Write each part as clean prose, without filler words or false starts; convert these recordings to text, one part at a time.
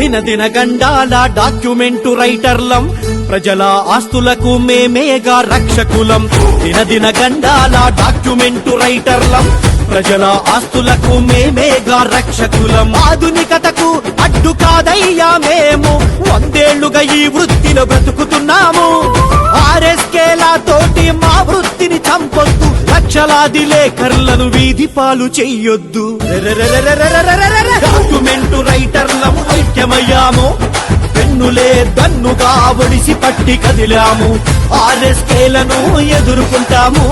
దినదిన గండాల డాక్యుమెంటు రైటర్లం, ప్రజల ఆస్తులకు మేమేగా రక్షకులం. దినదిన గండాల డాక్యుమెంటు రైటర్లం, ప్రజల ఆస్తులకు మేమేగా రక్షకులం. ఆధునికతకు అడ్డు కాదయ్యా మేము, 100 ఏళ్లుగా ఈ వృత్తిలో బ్రతుకుతున్నాము. RSKల తోటి మా వృత్తిని చంపొద్దు, లక్షలాది లేఖర్లను వీధి పాలు చెయ్యొద్దు. డాక్యుమెంటు రైటర్లం ఐక్యమయ్యాము, పెన్నులే దన్నుగా ఒడిసి పట్టి కదిలాము. RSKలను ఎదుర్కొంటాము,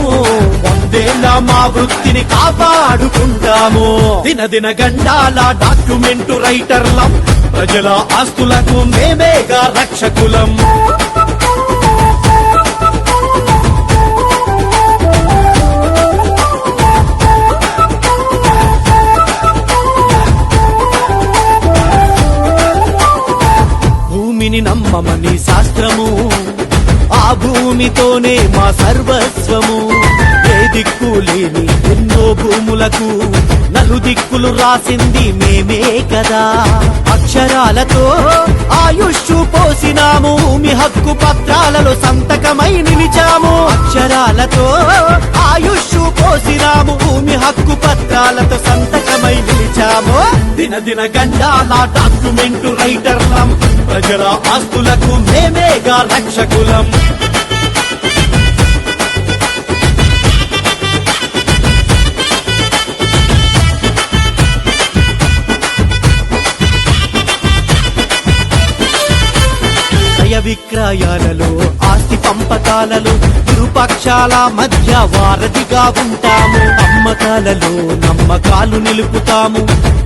100 ఏళ్ల మా వృత్తిని కాపాడుకుంటాము. దినదిన గండాల డాక్యుమెంటు రైటర్లం, ప్రజల ఆస్తులకు మేమేగా రక్షకులం. భూమిని నమ్మమని శాస్త్రము, ఆ భూమితోనే మా సర్వస్వము. ఏ దిక్కు లేని ఎన్నో భూములకు నలుదిక్కులు రాసింది మేమే కదా. అక్షరాలతో ఆయుష్షు పోసినాము, మీ హక్కు పత్రాలలో సంతకమై నిలిచాము. అక్షరాలతో ఆయుష్షు పోసినాము, మీ హక్కు పత్రాలతో సంతకమై నిలిచాము. దినదిన గండాల డాక్యుమెంటు రైటర్లం, ప్రజల ఆస్తులకు మేమేగా రక్షకులం. క్రయ విక్రయాలలో, ఆస్తి పంపకాలలో ఇరుపక్షాల మధ్య వారధిగా ఉంటాము. అమ్మకాలలో నమ్మకాలు నిలుపుతాము,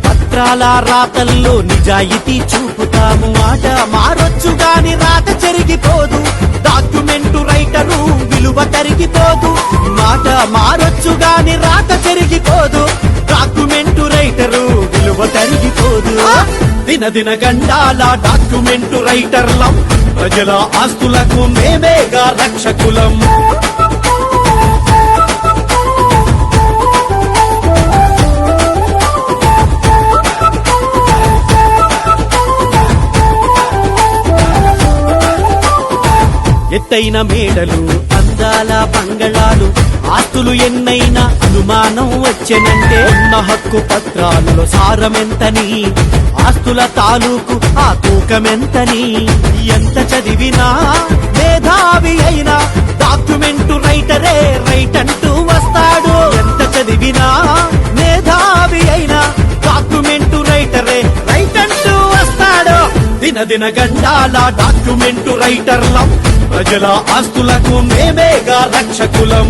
పత్రాల రాతల్లో నిజాయితీ చూపుతాము. మాట మారొచ్చు గాని రాత చెరిగిపోదు, డాక్యుమెంటు రైటరు విలువ తరిగిపోదు. మాట మారొచ్చు గాని రాత చెరిగిపోదు, డాక్యుమెంటు రైటరు విలువ తరిగిపోదు. దినదిన గండాల డాక్యుమెంటు రైటర్లం, ప్రజల ఆస్తులకు మేమేగా రక్షకులం. ఎత్తైన మేడలు, అందాల బంగళాలు, ఆస్తులు ఎన్నైనా అనుమానం వచ్చెనంటే ఉన్న హక్కు పత్రాలలో సారమెంతని, ఆస్తుల తాలూకు ఆ తూకమెంతని. ఎంత చదివినా మేధావి అయినా డాక్యుమెంటు రైటరే రైట్ అంటూ వస్తాడు. ఎంత చదివినా మేధావి అయినా డాక్యుమెంటు రైటరే రైట్ అంటూ వస్తాడు. దినదిన గండాల డాక్యుమెంటు రైటర్లం, ప్రజల ఆస్తులకు మేమేగా రక్షకులం.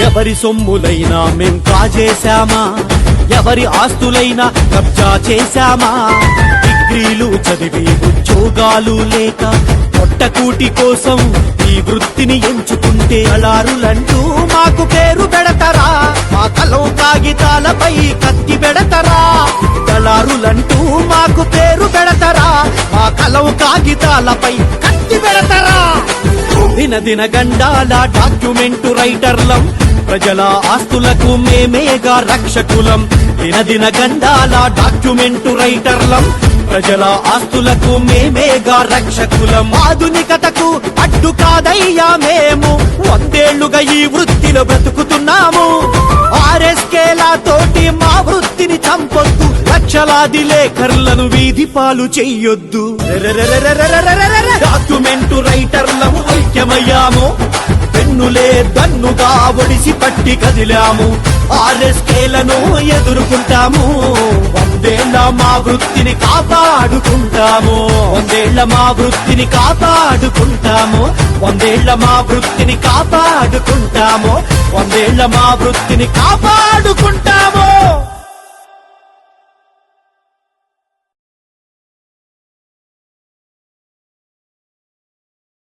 ఎవరి సొమ్ములైనా మేం కాజేశామా, ఎవరి ఆస్తులైనా కబ్జా చేశామా. డిగ్రీలు చదివి ఉద్యోగాలు లేక పొట్టకూటి కోసం ఈ వృత్తిని ఎంచుకుంటే అలారులంటూ మాకు పేరు పెడతారా, మా కలం కాగితాలపై కత్తి పెడతారా. దళారులంటూ మాకు పేరు పెడతారా, మా కలం కాగితాలపై కత్తి పెడతారా. దినదిన గండాల డాక్యుమెంటు రైటర్లం, ప్రజల ఆస్తులకు మేమేగా రక్షకులం. దినదిన గండాల డాక్యుమెంటు రైటర్లం, ప్రజల ఆస్తులకు మేమేగా రక్షకులం. ఆధునికతకు అడ్డు కాదయ్యా మేము, 100 ఏళ్లుగా ఈ వృత్తిలో బ్రతుకుతున్నాము. RSKల తోటి మా వృత్తిని చంపొద్దు, లక్షలాది లేఖర్లను వీధి పాలు చెయ్యొద్దు. డాక్యుమెంటు రైటర్లం ఐక్యమయ్యాము, పెన్నులే దన్నుగా ఒడిసి పట్టి కదిలాము. RSKలను ఎదుర్కొంటాము, 100 ఏళ్ల మా వృత్తిని కాపాడుకుంటాము. 100 ఏళ్ల మా వృత్తిని కాపాడుకుంటాము. 100 ఏళ్ల మా వృత్తిని కాపాడుకుంటాము. 100 ఏళ్ల మా వృత్తిని కాపాడుకుంటాము.